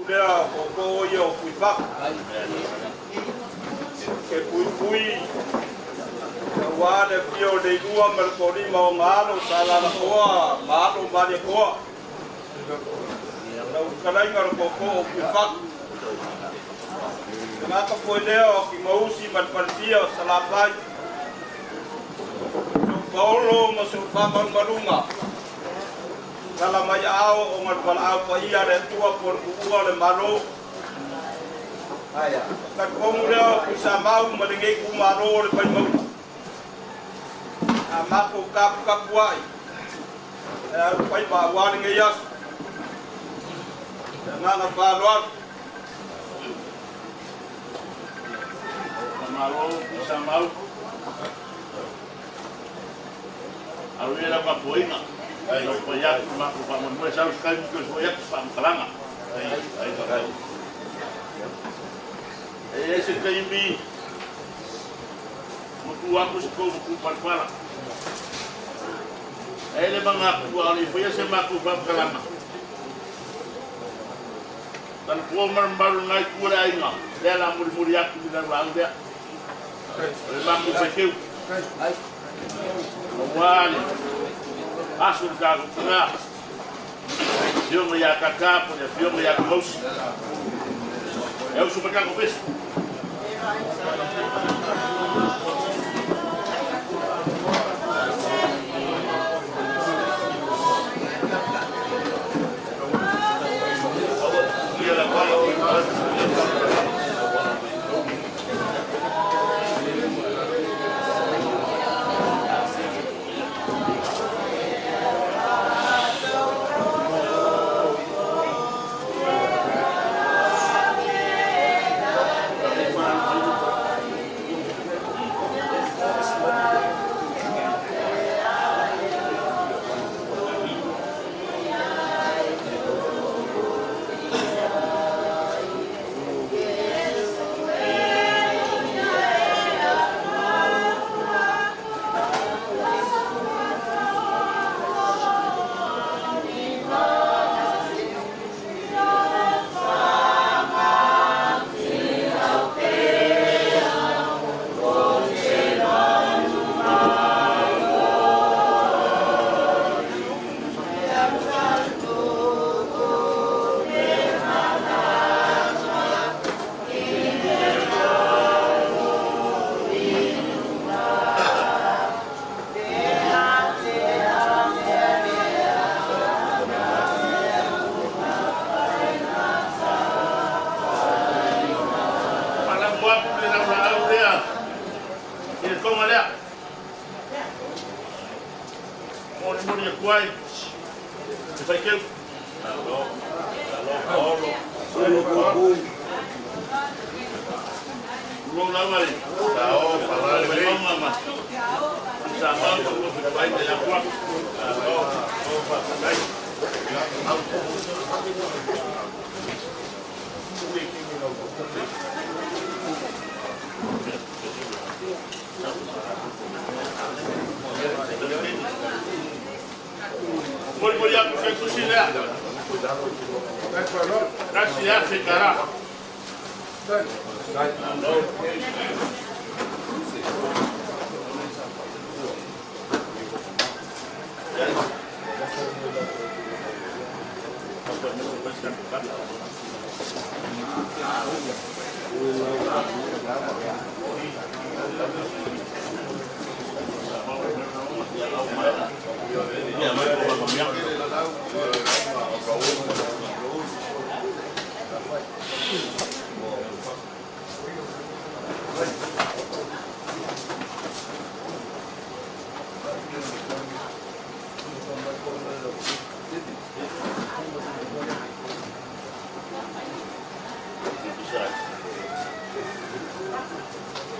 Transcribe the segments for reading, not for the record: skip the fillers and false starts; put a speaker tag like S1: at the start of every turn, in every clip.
S1: lea ko yo kui fa ke pui wale fio de dua merkori mau ngalo sala la koa malo bali koa lau kalai ngar ko kui fa ngaka ko leo ki mausi malpalpia salapai Paulo masuk paman malunga kalau maya au ongal pala apa iya re tua por kuua le malo aya kan komuleo bisa mau melengai kumaro le pai mau amako kap wai pai ba wali ngeyas ngana falwan malo bisa mau awira pa poina ai no poia ma pa mo sa ska que poia pa kalanga ai ka ese kaimi mutu aku ko parpara ele banga ku ali poia se ma ku pa kalanga dan ko mar baru ngai ku rai nga dela muri aku di dalam dia le ma ku sekeu Wali asul kagu tengah Fiong ya kakak punya fiong ya kaus ya super kagu bis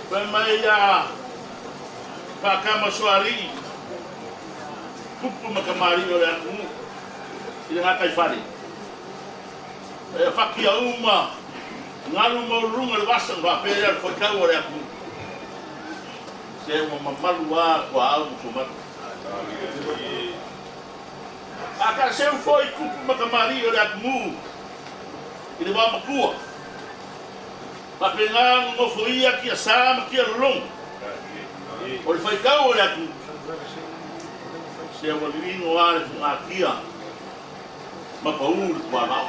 S1: Pemaya pakama suari kupu makamari oleh aku ini ngakai fari fakia uma ngalu maurung alwasang ba pera fakau oleh aku saya mamamalua kwa au sumat akan saya foi kupu makamari oleh aku
S2: Ini mama kua. Papengang mo fuia kia sama kia long. O le fai kau le aku. Se o le vingo ale funga kia. Ma pa uru kwa mau.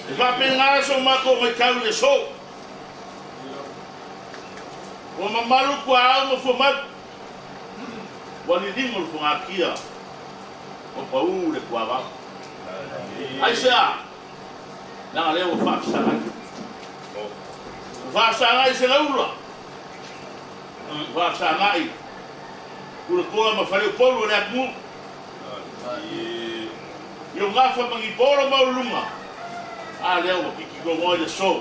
S2: E papengang so mako mai kau le so. O mamalu kwa au mo fumat. Wani dingo le funga kia. O pa uru kwa mau. Aisha. Nang leo faksangai. Faksangai se laula. Faksangai. Kula koa ma fale polo le aku. Yo ngafa mangi polo ma lunga. A leo kiki go mo de so.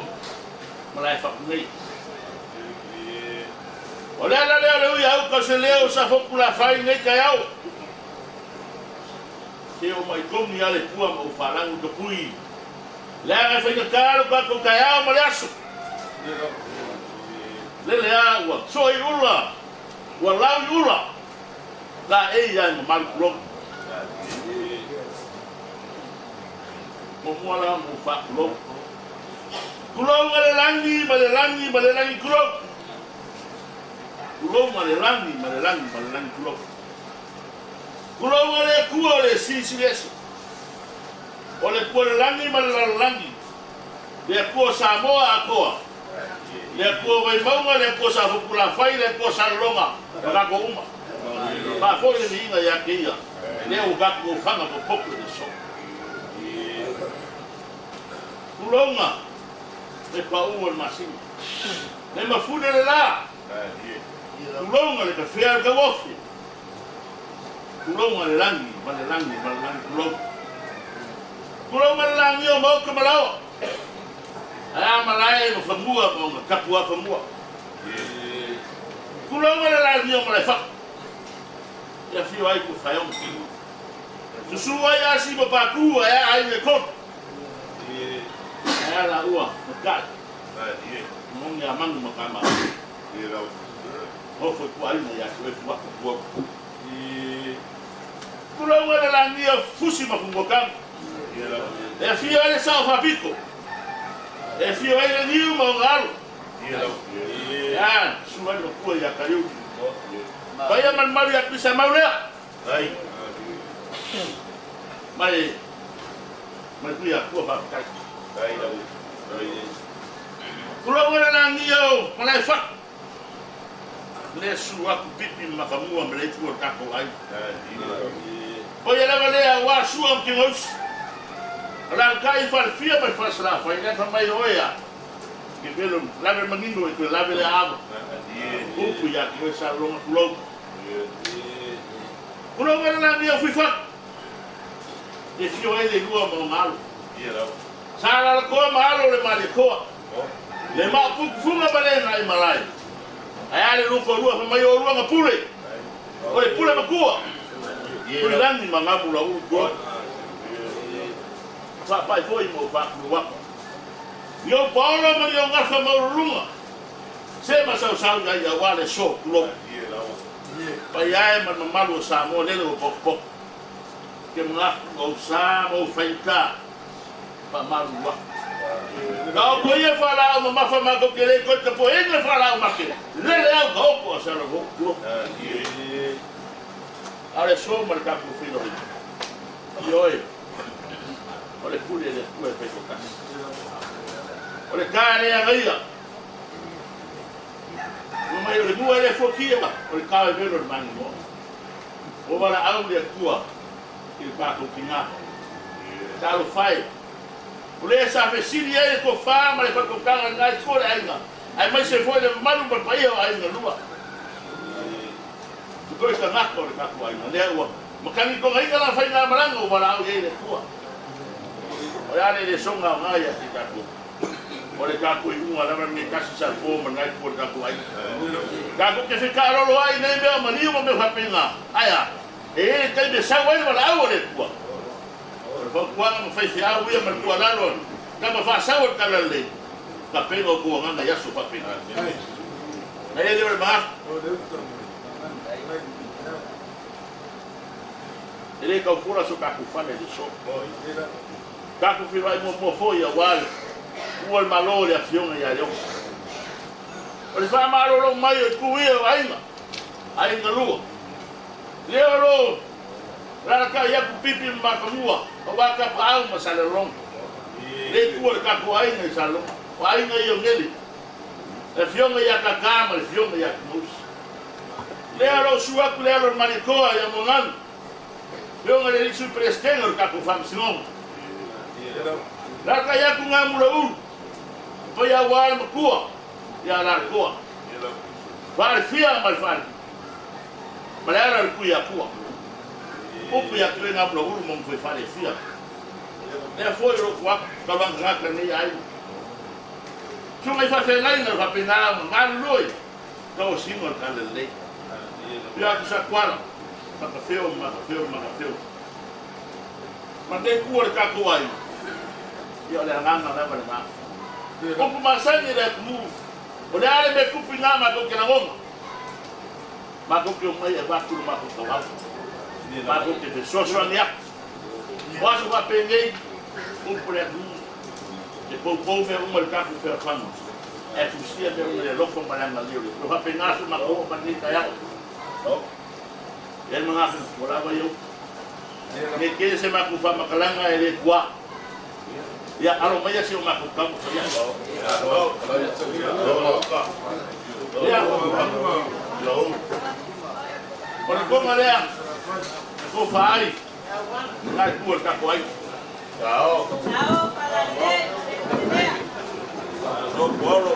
S2: Malai fa nei. Ole la leo ya ka se leo sa fokula fai nei ka yao. Se o mai komi ale pua mo falangu to pui. Lea fai ka karo ka ko kaya mo leaso. Lele agua, soy ula. Walau ula. La ella mo mal klok. Mo mola mo fa klok. Klok malelangi klok. Klok malelangi klok. Klok male kuo le sisi. Ole kuo langi malalangi. Le kuo Samoa akoa. Le kuo vai maunga le kuo sa fukula fai le kuo sa longa. Ka ko uma. Ba foi ni inga ya kia. Le o ga ko fanga ko poku de so. Kulonga. Le pa o masing. Le mafune le la. Kulonga le ka fea ka wofi. Kulonga le langi kulonga. Kulo malang yo mau ke malau. Aya malai no famua mo kapua famua. Kulo malang yo malai fa. Ya fio ai ku fayong. Susua ya si bapaku aya ai le kot. Aya la ua, kat. Mong ya mang makama. Ho foi ku ai na ya ku wa ku. Kulo malang yo fusi makungokan. E fio ele sa fapico. E fio ele niu mangalo. Ya, suai no kua ya kayu. Baya man mari ak bisa mau le. Ai. Mai kuya kua ba kai. Ai lau. Ai. Kulo ngana nang yo, malai fa. Le suwa ku pipi makamua mele tu ka ko ai. Baya la vale wa suam kingos. Orang kai fal fia mai fal sala fa ina mai hoya ke belum labe mangindo itu labe le aba ku ya ko sa long kulo ngana ni fifa e fio ele lua mo malo sala ko malo le mali ko le ma funga bale na malai ayale lu ko lua fa mai o lua ngapule oi pule makua kulani mangabu la u ko pai foi mo fa luwa yo paulo ma yo ngafa mo runga se ma sa ya wale so lo pai ai ma malu sa mo le lo pok ke mga o sa mo faita pa malu wa ka ko ye fala ma ma fa ma ko kele ko te po en fala ma ke le au ko ko sa lo lo ale so ma ka ko fino yo ole kule le kue pe ko ole kare ya gaia no mai ole mua le fokia ole kare vero le mani mo o bala au le tua il pa ko kinga talo fai ole sa fe sili e ko fa ma le pa ko kanga ngai ko le ai mai se foi le manu pa pai ai na lua ko sta na ko le ka ko ai na le wa makani ko ngai kala fai na maranga o bala au le tua Olha ele songa ngaya kita tu. Oleh kaku ibu ngala me kasi sa ko mangai ko kaku ai. Kaku ke fika lo ai nei be mani mo me fapenga. Aya. Kai be sa wai wala au le tua. Ko kwa mo fai fia u ya mal tua lalo. Ka ma fa sa o kala le. Ka pego ko ngana ya so fapenga. Ai le ba. Ele ka fura so kaku fa le so. Kako whiwai mo foi a wale. Ua malo le a fionga ia leo. O le whamaroro mai o kuia o ainga. Ainga lua. Leo ro. Raka iaku pipi makamua. O waka paau ma salalong. Le kua le kako ainga i salalong. O ainga i o ngeli. Le fionga ia kakama, le fionga ia kumusi. Leo ro suaku leo ro manikoa ia monganu. Fionga le lisu prestenga o kako whamsingonga. Raka iaku ngā mura uru. Pai a wāre makua. Ia rara koa. Wāre fia mai whare. Mare ara kui a kua. Upu ia kue ngā mura uru mong whai whare fia. Nea fōi roku aku. Kawanga ngaka nei ai. Tungai whawhengai ngā whapenā ngā roi. Kau singa ka lelei. Pia aku sa kuara. Makawheo. Ma te kua le kako ai. Ia le anganga lewa le ngā. Kupu masangi le kumu. O le ale me kupi ngā makoke na ngonga. Makoke o mai e wakuru makoke wau. Makoke te sosoangi aku. Wasu wapengei. Kupu le kumu. Te poupou me uma le kaku whea whangu. E fusia me uma le loko maranga leo. Te wapengasu makoko panika yao. E mga aku walawa iau. Ne kere se maku whamakalanga e le kua. Ya alo maya si o maku kamu ya. Ya. Ora como lea. Ko fai. Ngai ku ka ko ai. Ciao. Ciao para le. No puedo.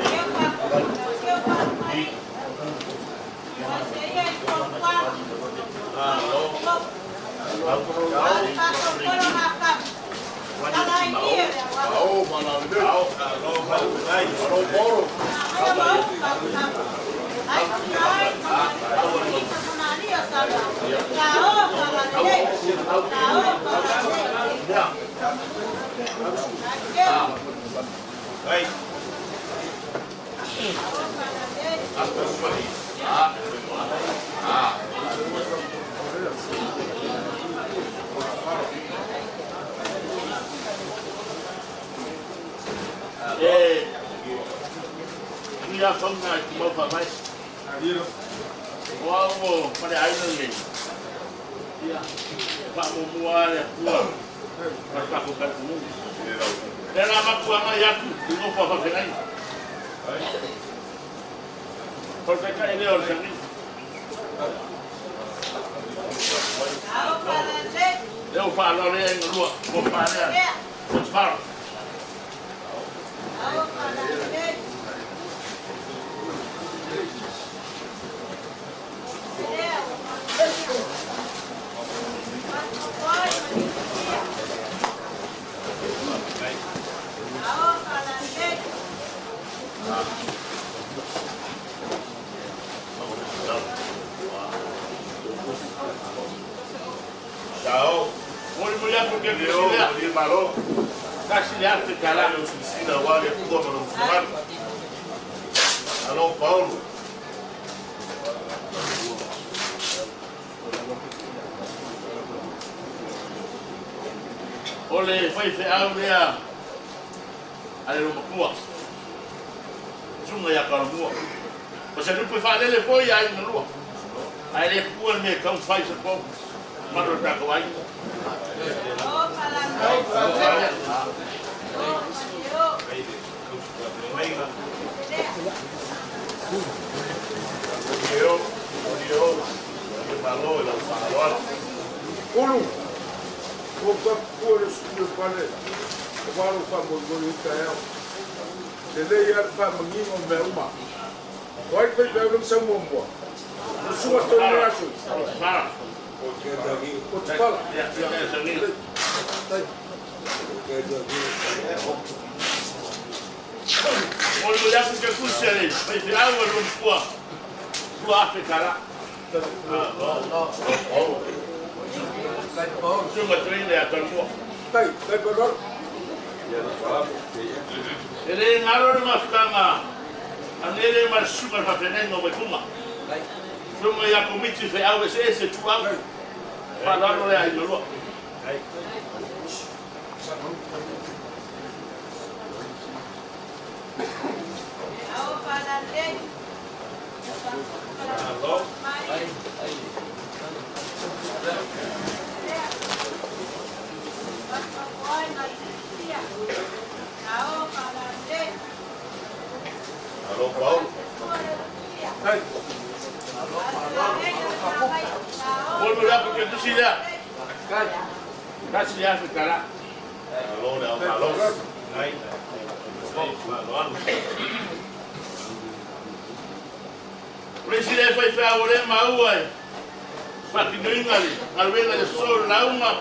S2: Ia whanga ki mau whamai. Wau pare aina ngai. Ia whamumua le kua. Kako katumu. Tēnā makua mai aku. Tino whawhengai. Korteka e leo sangi. Leo whalore e ngurua. Ko whalea. Ko whara.
S1: Ciao.
S2: Vuoi vogliamo che mi malo? Casi le altre calare o si da guardia come non fare. Allora Paolo. Ole fai fe aurea. Ale lo makua. Junga ya kalmua. Você não pode fazer ele foi aí no lua. Aí ele pôr me cão faz o povo. Mano tá com aí.
S3: Vai que vai ser um bom. O sua torneira acho. O que fala?
S2: Olha o olhar porque custa ali. Vai virar o olho pro África lá. Junga treina é a calma.
S3: Vai pegar.
S2: Ele não é uma ficanga. Anele mas super para frente no becuma. Junga ya comite fe ao esse tu ao. Falando aí no lua. Halo, Paul. Volvo ya porque tú sí ya. Casi ya se cara. Halo, halo. Ay. Preside fai favore maua. Pati ngali, alvena de sol la uma.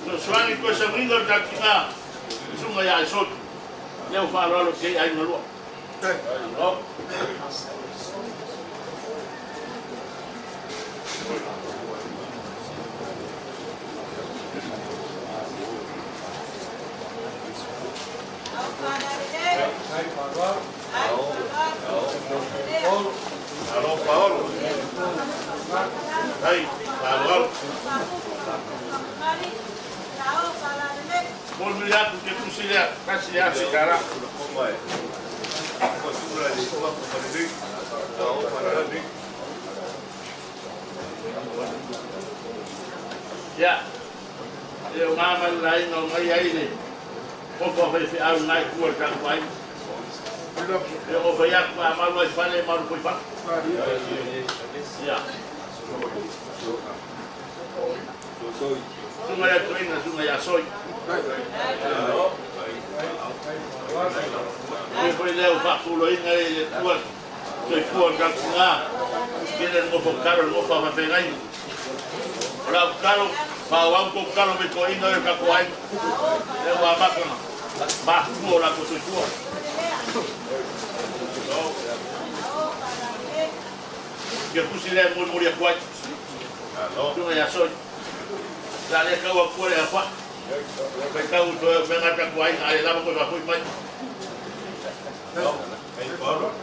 S2: No swani ko sa ringo takina. Sunga ya sol. Leo fa lo que hay no lo. No. Halo, Paul. Hai, Paul. Mau lihat untuk kursi lihat, kasih lihat sekarang. Ya, yung ngaman lain ng ngayay ni. Pagka may fiaw ngay kuwal kang kuwain. Yung bayak maluay pala yung malupoy pa. Ya. Sungaya tuwing na sungaya soy. Yung pwede yung pakuloy ngay kuwal. Soy kuwal kang nga. Kailan mo pagkaroon mo pa mapengay. Wala karo, bawang ko karo may koin na yung kakuhain. Yung wamak na. Bakit mo wala ko susuwa. Kaya po sila yung muli akuhay. Yung nga yasoy. Dali ka wag ko rin apa. May tao ito yung mga kakuhain. Ay naman ko bakoy man.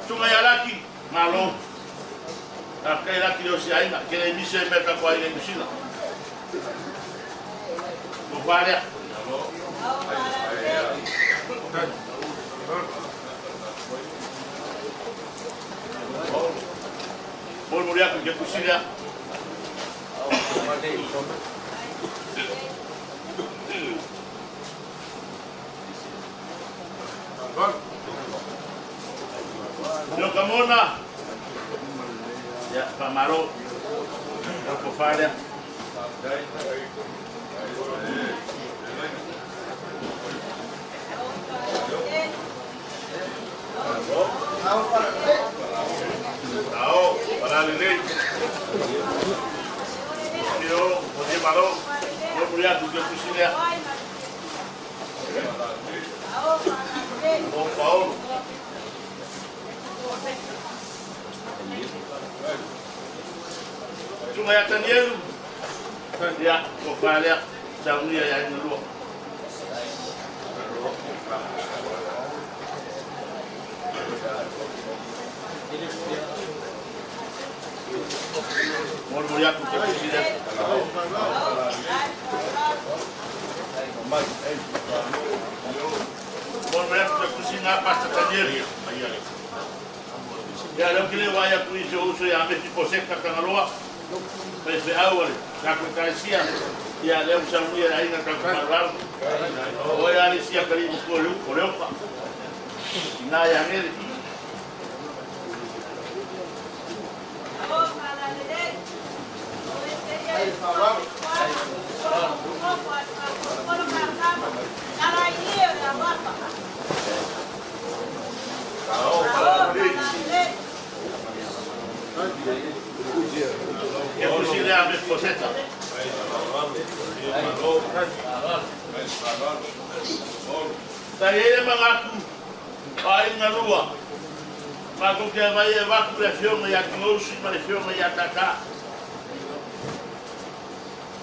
S2: Yung nga yalaki, malong. Kaya laki yung siya ay na. Kaya hindi siya may kakuhain yung sila. Vale. Mau muriar porque cocina. Yo camona. Ya, pamaro. Por falha. Tahu, para lele. Yo, pode malo. Vou muriar do que precisa. Bom Paulo. Cuma ya tanielu. Ya, kok balik jauh ya yang dulu. Mau melihat untuk presiden. Mau melihat untuk presiden apa sendiri. Ya, lo que le vaya a cuidar uso ya me tipo seca canaloa. Pues de agua, la conciencia ya le usa muy ahí en el campo. Hoy ya decía que le buscó el coleopa. Nada ya me. Que posible a mi esposeta. Tayo mga aku ay nga rua. Mago que vai evacuação e a close pareceu me atacar.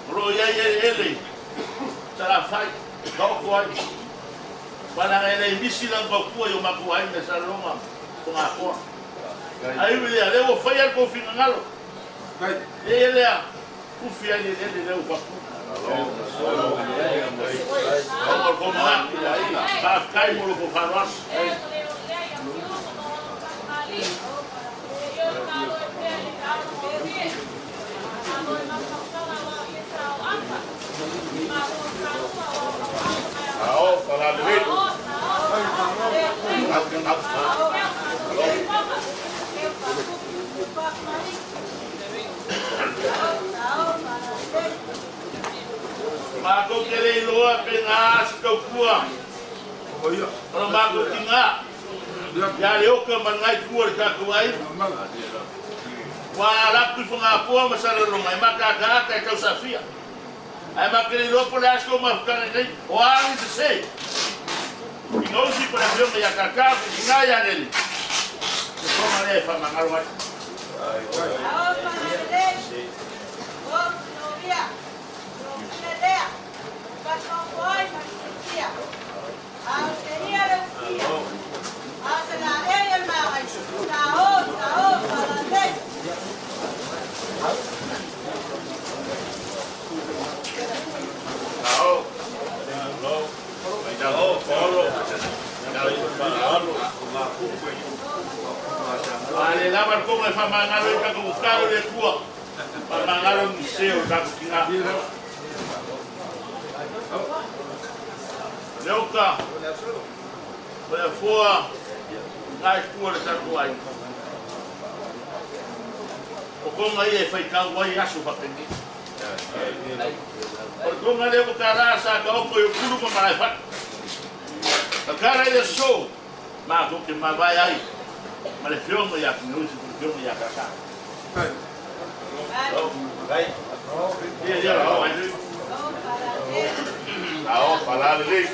S2: Roya ele. Será fai. Não pode. Para ele misilan ko ko yung makuha na sa Roma kung ako. Aí ele foi ao confinamento. Ele o fiel ele deu para Mago kere loa pengas kau kuang. Kalau mago tinggal, ya leo ke mangai kuar kakuai. Wala tu pengapua masalah rumah, maka agak kau safia. Ai makere loa polas kau maafkan ini. Wang sese. Ingat si pada film yang kakak tinggal yang ini. Kau mana apa mangaruh? Ale laban ko may pamangalo ka kung karo de kuwa. Pamangalo ni seo ka kinga. Leuka. Para fora. Ngai kuwa de kuai. O como aí foi cá o aí acho para pedir. Por como ele o cara sa ka o eu kuru ko mai fat. O cara ele show. Mas o que mais vai aí? Mas o filme já não se filme já cá. Vai. Dia lá vai. Ao falar ali.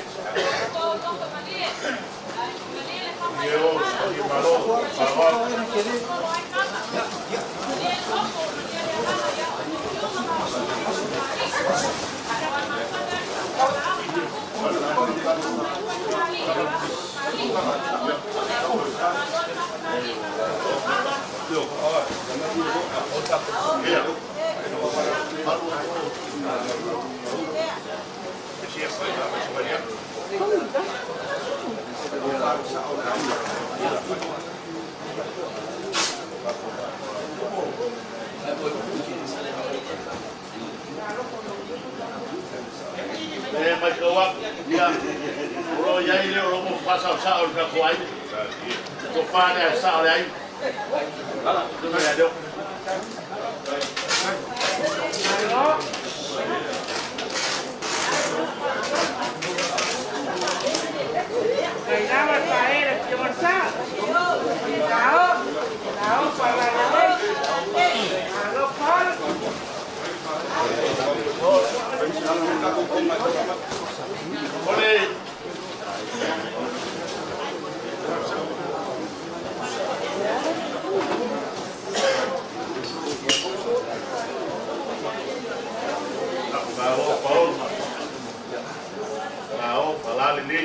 S2: Eu falou, falou. Mas kawak dia kalau yang ini orang mau pasal sahur ke kuai, sofa dia sahur yang, tu mana ada?
S4: Kaya berpaer cuma sah, tahu pada lagi, kalau pal.
S2: Boleh. Tahu, halal ini.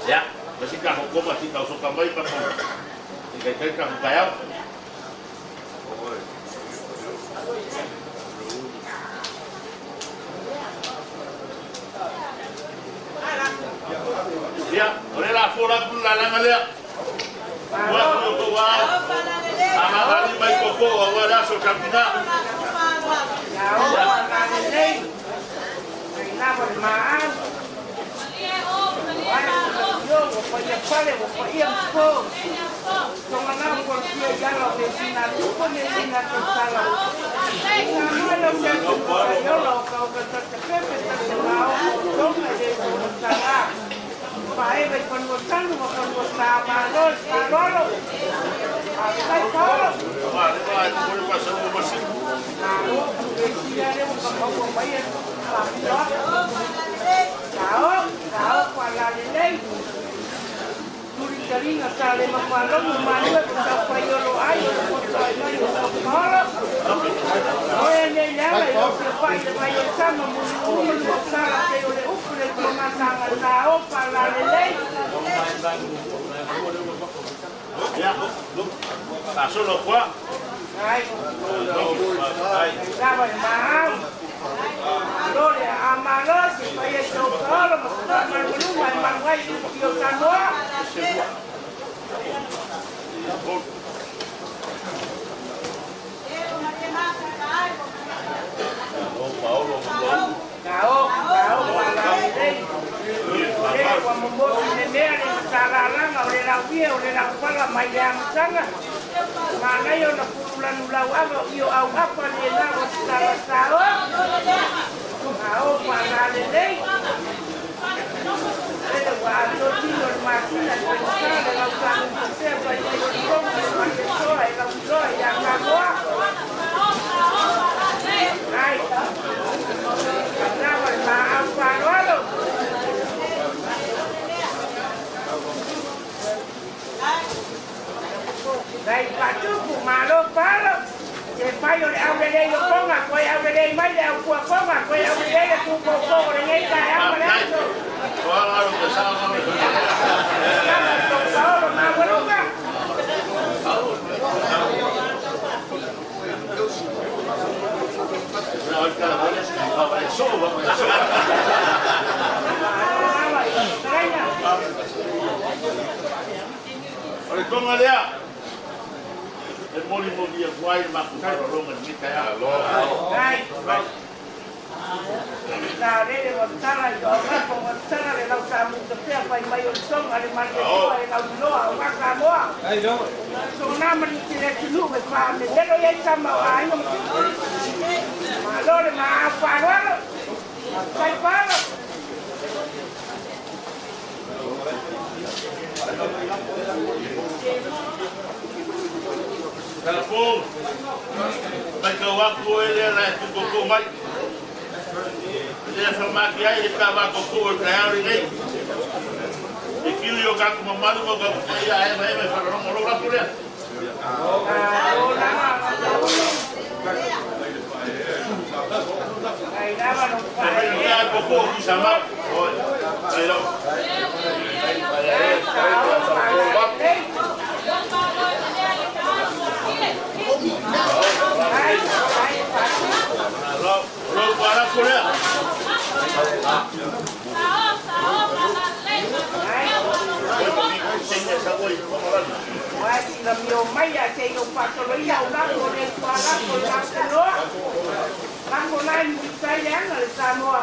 S2: Ya, masih kah hukum masih kau suka baik apa? Jika kau kaya. Ya, oleh la fora pun la langa le. Wa ko wa. Ama bali mai ko wa da so kapina. Ya,
S4: na bermaan. Yo, pode pale, pode po. Como na portia ya lo vecina, tú pones en la sala. No lo que yo lo que te jefe está cerrado, yo me dejo sala. Pai vai conversando com Marolo. Vai fora.
S2: vai por passar um assim.
S4: Tahu kuala lelai. Turi karina sale makwalo mumanu kita payolo ayo foto ayo fora. Oye nela yo se pai de mayo sama mulu sala que yo le upre como tanga tahu kuala lelai.
S2: Ya, pasó lo cual.
S4: Ai. Lava de mahal. Lore amalo si paya sokolo maluma mangwai yo kanoa. Kau malai. Ore kwa mambo nenea ni mtaralanga ore la via ore la pala mayang sana. Mana yo na purulan ulawaga iyo au apa ni na wasara sawa. Kau malai dei. Ore wa to tino masina sana la usanga sepa yo komo makeso ai la uzo ya kagoa. Ai. Kenapa maaf Pak? Baik patu malo palo. Sepayo le abre yo ponga, koi abre mai le aku ponga, koi abre tu poco le ngai ka amra.
S2: Kalau ke sana
S4: Kalau na buruga.
S2: Oleh kong alia, moli dia kuai makukan rolongan kita ya.
S4: Baik. Nah, ini montara itu orang montara le lau samu tapi apa yang mayor song ada market le lau dulu awak kamu. Ayo. So nama ni tidak dulu macam ni. Jadi yang sama ayo. Malo le maaf paro. Sai paro.
S2: Telepon. Baca waktu ele lah tu koko mai. Dia sama dia kita baca koko kaya ini. Ikili yo kaku mamalu mo kaku kaya ay para no lo rato le.
S4: Ay daba no pa.
S2: Ya koko sama. Ayo. Lo para Korea.
S4: Wah, sila mio maya kay yung patoloya ulang ko rin para ko lang kano. Lang ko lang sayang al Samoa.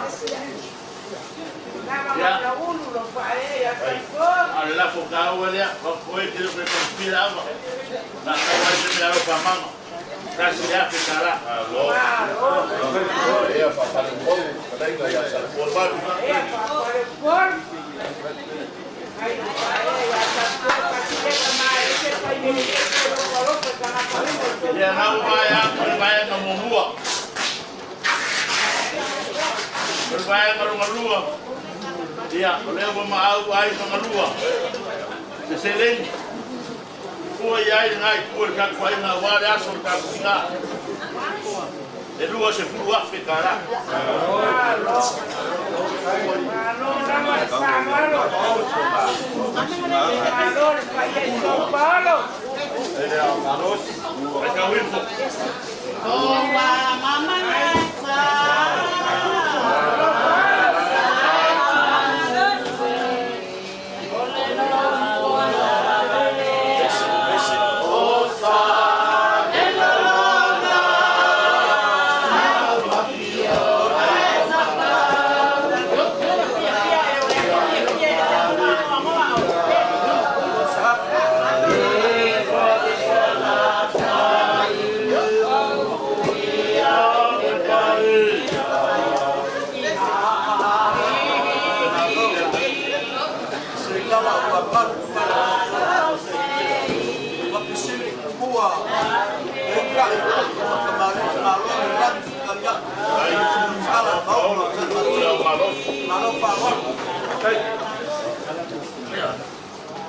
S4: Na ulo lo pa ya ko.
S2: Allah ko kawalya, ko ito ko konspiraba. Na kawalya niya ro pa mama. Kasi ya fikara.
S3: Iya, Pak Palembang, kadang ya sa
S2: Korban.
S4: Iya, Pak Palembang. Ay, ya sa pati kemarin kita ini kalau karena Palembang.
S2: Ya na berbaya ngomongua. Berbaya ngalua. Iya, oleh mau ai ngalua. Seseleng. Kuya yai ngai kuya ka kuya na wale aso ka kuya. Elu se furu Afrika la.
S4: Malo nama samalo. Malo pakai sopalo.
S3: Malos.
S2: Mereka winfo.
S5: Oh, mama nasa.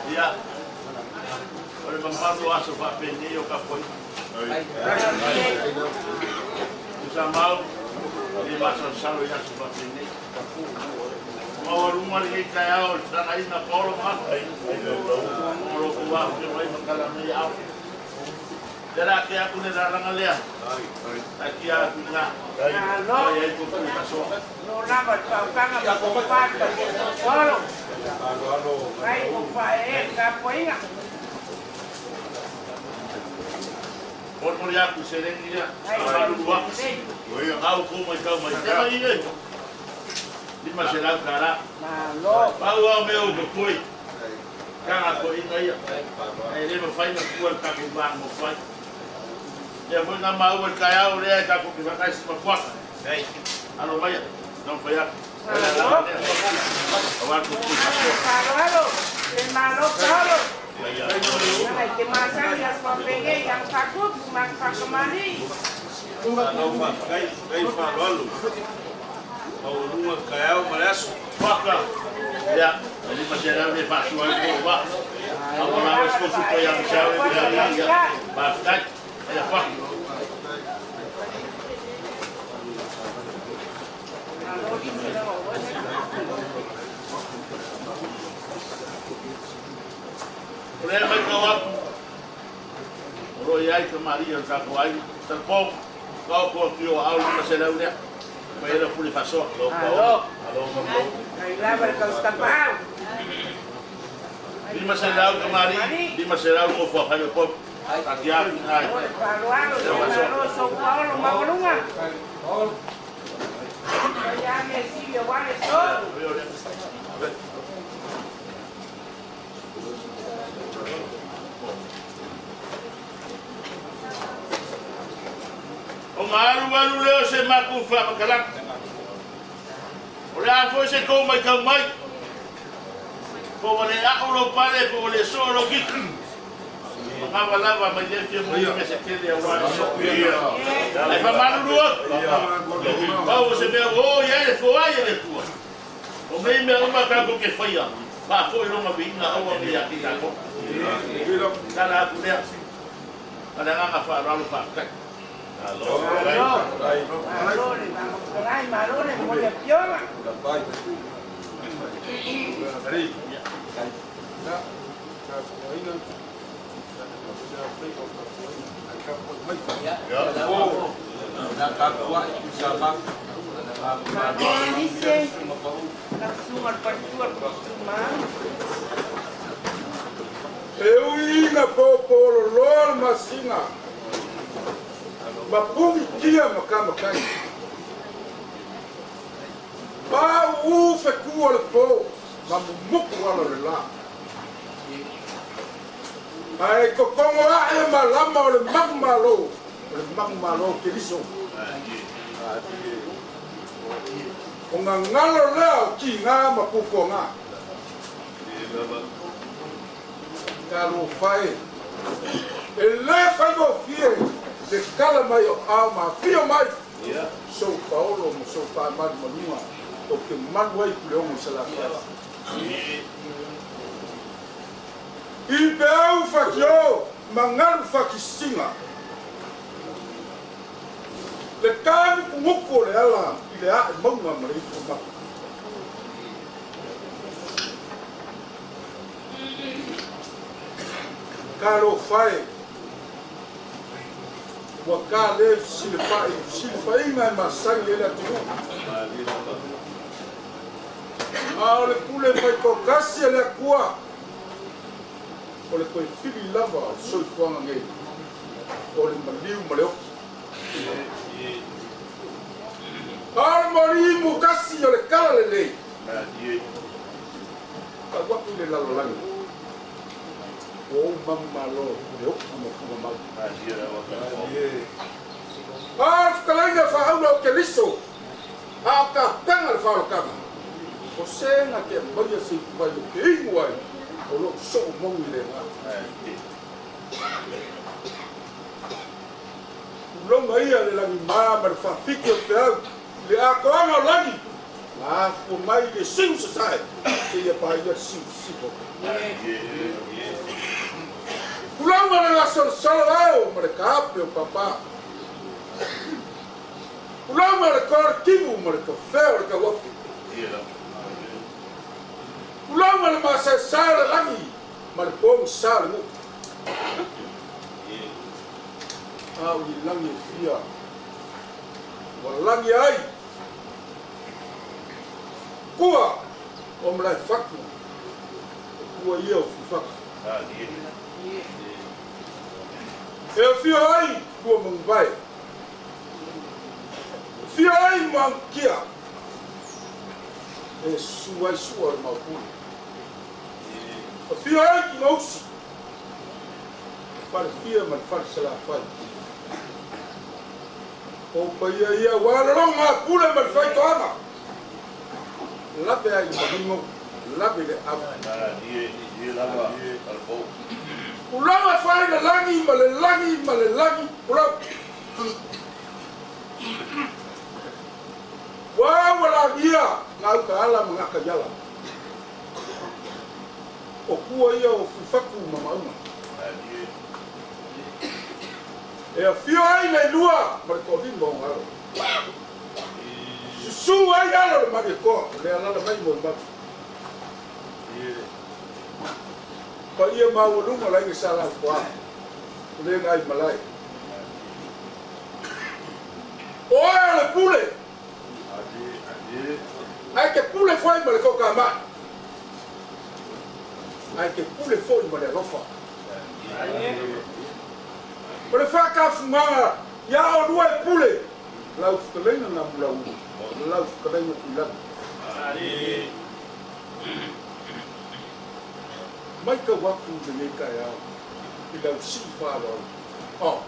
S2: Iya. Oleh membantu aso Pak Pendi yo kapoi. Bisa mau di masa selalu ya Pak Pendi. Mau rumah di kaya dan ai na polo mak ai. Mau kuah ke mai makalam ya. Dera ke aku ne ranga lea. Aki aku nga.
S4: Alo.
S2: Ai ko puli paso.
S4: No lava taucanga pa compacta. Olo. Vai ko pa capoeira.
S2: Por ya ku serengia. Alu wa. Oi, au ko mai ka mai. Te mai ne. Lima será cara.
S4: Malo.
S2: Pau ao meu do coi. Kanga ko inga ia. Ele me fai na tua ka ku ba mo fai. Ya mo na mau el kaya o le ta ko ki va ka se pa. Ei. Alo vai. Não foi a. Agora tu
S4: Claro. El malo claro. Ay, que más años con pegué yang takut mas pakamani.
S2: Faca. Ya, ele madeira de baixo aí por lá. Agora nós com super yang chave ya. Bastante. Ya faca. Olha mais kawat. Royai ke Maria Zakwai terpom. Kau ko kio au na sela ulia. Pero puli faso.
S4: Aló.
S2: Aló.
S4: Ay, la verga está pau.
S2: Di maselau ke Mari, di maselau ko fo kaya pop. Takia ai.
S4: Claro, São Paulo, Magalunga. Ya me sigue, vale todo.
S2: O maru leo se maku fa kalak. Ora fo se ko mai ka mai. Ko wale a oro pare ko wale solo ki. Maka lava mai de ke mo me se ke de wa so. Ai fa maru lo. Ba se me o ya fo ai le tu. O me uma ka ko ke fa ya. Ba fo ro ma binga o me ya ki ka ko. Kala ku le. Kala nga fa ra lo fa.
S4: Marone, mulle piola.
S3: Eu ia por lor masinga. Mapung dia makai. Ba u fe kual po, mamuk wala la. Ai ko kongo a malama o magmalo keliso. O ngalo la ki nga mapuko nga. Kalo fai. Ele fai go fie. De kala mai o ama fio mai São Paulo mo so pa man manua o que manwai puleo mo sala il beu fakio mangal fakisinga le kan muko le ala ile a mangwa mari ko ma kalo fai wakale silfai mai masang lela tu ale kule mai ko kasi le kwa ole ko fili lava so kwanga nge ole maliu maleo mari mu kasi ole kala le ka wa kule la lo o mamalo eu como mal kalanya fa aulo ke liso aka tangal fa ka o se na ke boya si vai o ke igual o lo so mo ile lo mai ale la mi mama fa fikio pe le akona lagi la ko mai de sim sai se ya pa ya sim sipo pulang mana solo mereka pe papa pulang mereka kibu mereka fair mereka waktu pulang mana masa sar lagi mereka sar mu au i langi fia wa langi ai kua o mlai faku kua ia o fifaka e fia ai kua mangvai fia ai mangkia e suai sua o maupuni fia ai ki ngausi fale fia man fale sala fai o paia ia wala longa pule man fai toanga lape ai mahingo lape le ama ulama fai na langi malelagi ulau wala dia ngau ka ala mangaka jala o kua ia o fufaku mamauma e a fio ai nei lua marikohin mo ngaro su ai alo mariko le ala mai mo ba pa ia mau lunga lai sala kwa le ngai malai o le pule ai que pule foi mo le kokama ai que pule foi mo le rofa por faca fumar ya o dua pule la uskelena na mula la uskelena ila mai ka waku de ka ya ila si fa lo oh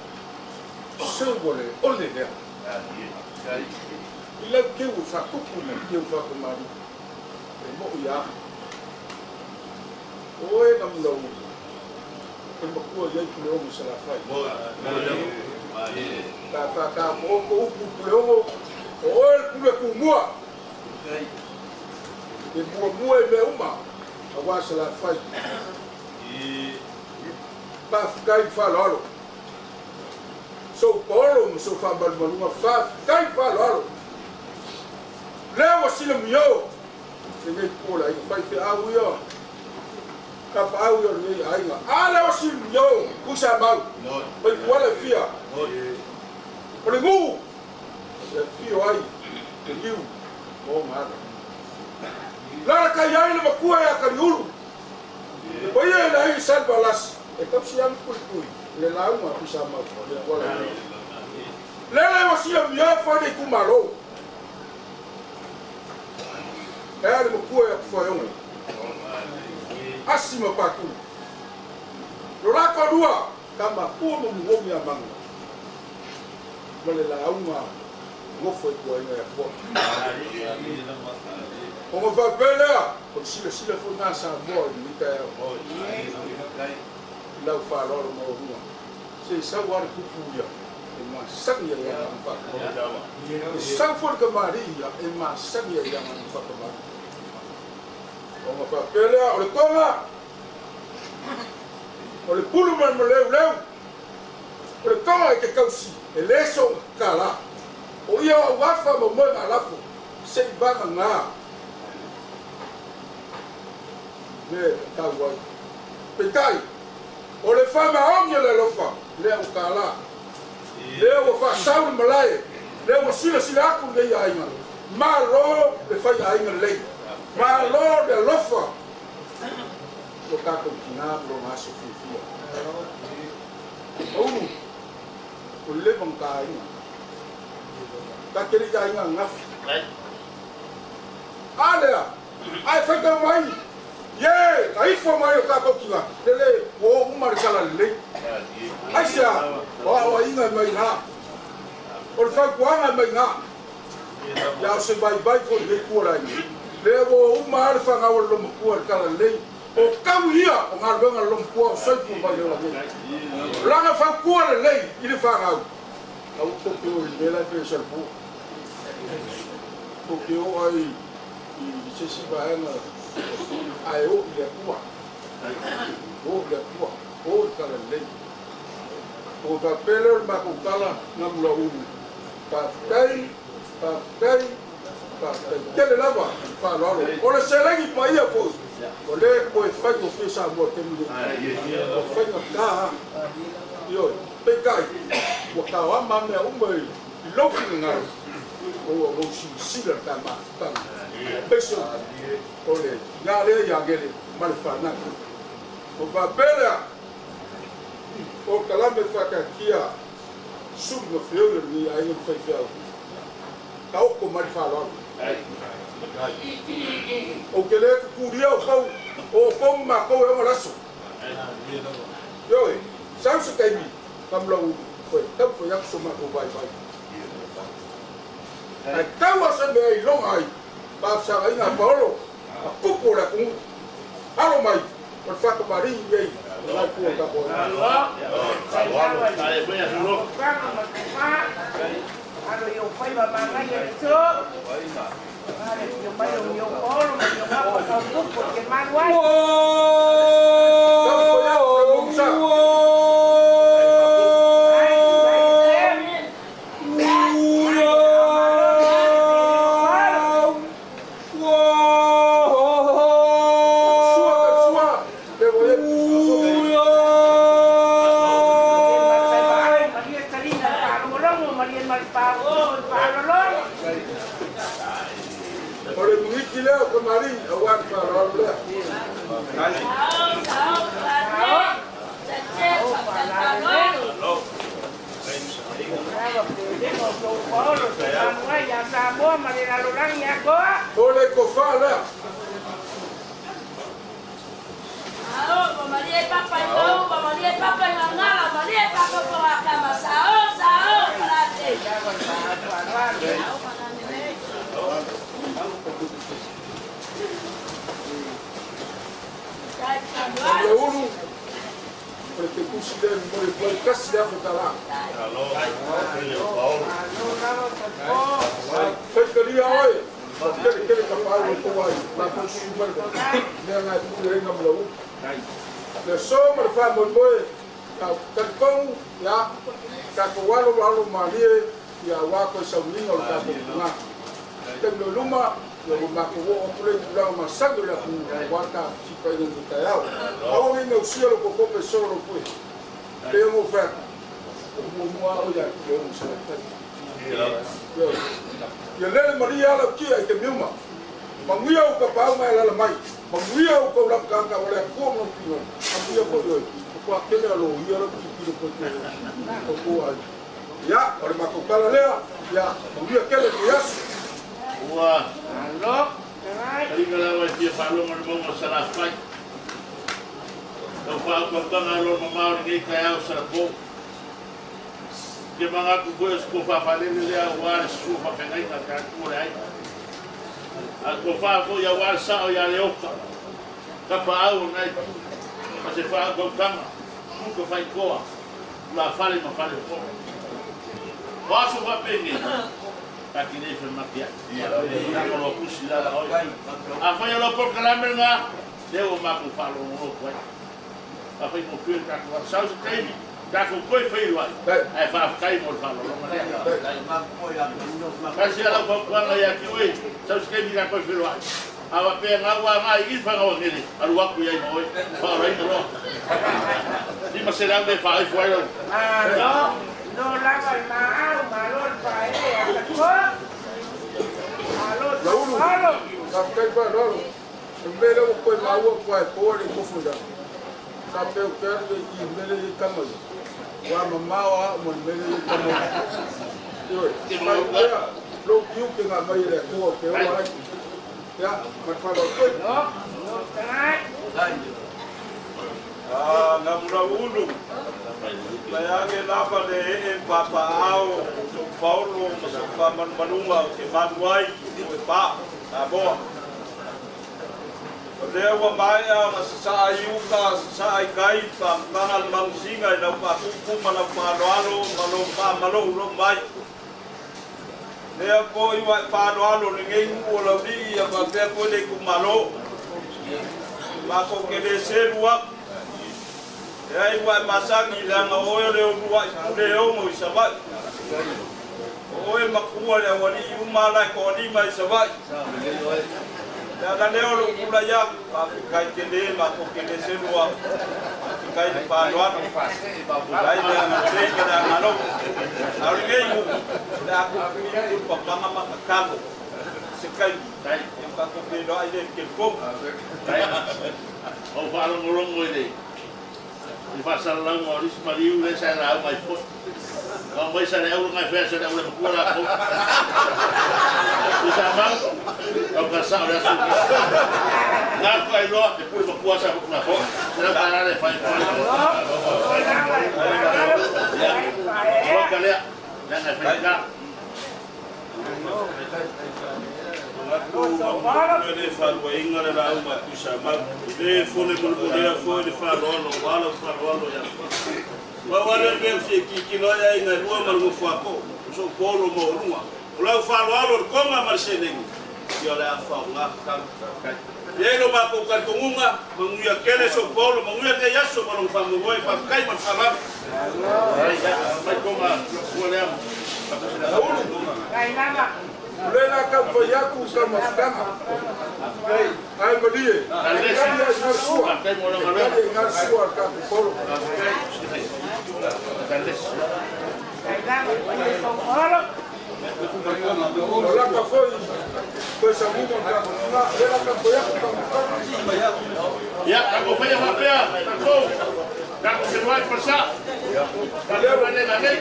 S3: se vole ole de ila ke u fa ku na ke u fa ko mari e mo ya oe na mula Kau bawa jadi pulau masalah fai. Kata mau kau pulau, oh pulau kumua. Di mua me uma, awas salah fai. Baf kai fa lolo. So polo so fa balbaluma fa kai fa lolo. Lewa silam yo. Ini pola ini fai te au yo. Kapa au yo ni ainga ala o sim yo kusa mau pai wala fia ole ngu se fio ai te liu o mara la ka yai le makua ya kariulu e pai e lai salva las e kapsiam kulkui le lau ma kusa mau le wala le o sim yo fa de kumalo le makua ya fa yo asima paku loraka dua kama pomo ngomi amanga mole la uma ngofo ko ina ya po como va bela ko sila fo na sa bo ni ka la fa lo mo rua se sa war ku puya e ma sang ya ya fa sa for ka maria e ma sang ya ya fa ka ma como va bela o toma o le pulu man leu o le toma ke kausi e leso kala o ia o wafa mo mo alafu se banga nga me ta wai petai o le fama onge le lofa le o kala le o fa saul malai le o sila aku le ainga malo le fai ainga le malo de lofa lo kako kina lo maso fifia o le bang kai ka kiri kai ngaf ada ai fata mai ye ai fo mai o kako kina le o umar kala le ai sia o inga mai na o fa kuanga mai na ya se bai fo le kuara ni le o umar fa nga o lo kuara kala le o kau ia o ngā runga lompua o soipu mai o la langa whakua le lei i le whangau au toke o i mela pe salpu toke o ai i sesi vaenga ai o i le kua o i kala lei o ka pele o mako kala na mula unu pafkai kele lava whalalo o le selengi pa ia po o le ko e fai ko fisa mo te mule o fai na ka Yo, pekai. Wakawa mame umai. Loki ngai. O si la tama tama. Beso. Ole, ngale ya gele malfana. O babela. O kalame fakakia. Sub no feu ni ai no feu. Kau ko malfalo. O kele kuria o kau o pomma ko e malaso. Yo, sao se kai mi? Kam lo foi, tau foi ak soma ko vai vai. Ai tau asa me long ai. Ba sa ai na Paulo. A pupo la ku. Alo mai. Por fato mari ei. Lai ku ka ko.
S2: Dale, voy a hacerlo.
S4: Alo yo fai ba manga ye so. Yo mai yo Paulo, yo ngapa ka pupo porque manual.
S3: Oleh kau fala. Porque considero que casi dá para lá. Foi que ali hoje, aquele capaz de tomar, lá para o supermercado, nem na tudo aí na mão. Le sombra faz muito bem, canção, já, cacoalo malie, e a waco saulinho o cabo lá. Tem no luma, eu macuo o preto lá uma sangue lá com waka tipo aí no taiao. Ao vir no cielo com o pessoal no foi. Tem uma oferta. O moa olha, eu não sei. E ele Maria ela que é que mesmo. Manguia o capau mais ela mais. Manguia o que lá canca olha como no fio. Manguia por hoje. O aquele alo ia ela que tiro por o ya, olha macocala lea. Ya, manguia aquele que é.
S2: Wah, tadi kalau dia palu mau masalah fight, kalau kau kalau mau ni kaya serbu, dia mengaku gue skupa paling dia waris skupa kenai nak kurai, aku faham ya warsa ya leoka, kapau naik, masih faham kau kang, kau fight kau, lah fale kau, masuk apa ini? Aqui nem foi maquiado. Não puxei lá hoje. A fanha lá por calamar lá, deu uma com falo um louco aí. A fanha com filho tá com sal de creme, tá com coi feio aí. Aí vai cair por falo. Mas ela com quando aí aqui hoje, sal de creme tá com feio aí. A pega água mais e fala o nele, a lua com aí hoje. Fala aí não. Se você não me faz foi.
S4: No lava el malor para él, malor.
S3: Sampai pada sembele ko mawo ko ko le ko fuda. Sampai ko le mele kamal. Wa mamawa mon mele kamal. Yo, ya, lo kiu ke nga mai le ko ke wa. Ya, matfalo ko.
S4: No, tanai.
S1: Ngamura ulu. Layage napa de papa ao Paulo paman manunga ke manuai ke pa abo. Dewa maya masasa ayuka sa kai pa kanal mangsinga na pa kuku mana pa loalo malo mai. Dia ko iwa pa loalo ngai ko lo di ya pa pe ko de ku malo. Ma ko ke de serua. Ya iwa masangi langa oyo leo dua leo mo isabat. Oyo makua le wali umala ko ni mai sabat. Daga leo lukula ya kai kende ma ko kende selua kai di paluan kai dia ngai kada ngalo ari ngai mu da ko pintu papanga makakago sekai yang ka ko pelo ai den ke ko
S2: o falo ngorong mo ide di pasal lang mo ris mariu le sa la mai fo no mai sa le euro ngai fe sa le euro ko la ko bisa mang o ka sa ora su na ko ai lo de pu ko sa ko na ko na para le fa ko kale na na fe ka
S1: le falwa ingara la uma kusama le fone mulmulia fone falolo wala falolo ya wa wala be ki lo ya ina rua malmu fako so polo mo rua la falolo koma marsene yo la fa nga ka yelo ba ko ka tunga manguya kele so polo manguya te yaso malum famu boy fa kai man fama
S2: mai koma wala
S4: Kai nama.
S3: Lela ka fayaku ka maskama. Ai malie. Ai ngasua. Ai ngasua ka polo.
S4: Kai nama. Ora.
S3: Ora ka foi. Coisa muito ka. Lela ka fayaku ka maskama.
S2: ya ako pa ya papaya ako kako se vai passar valeu vai na lei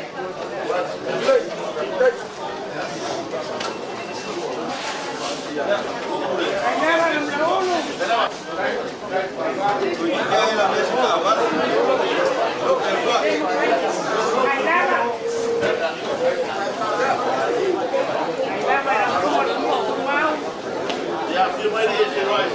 S2: ya firma dia se vai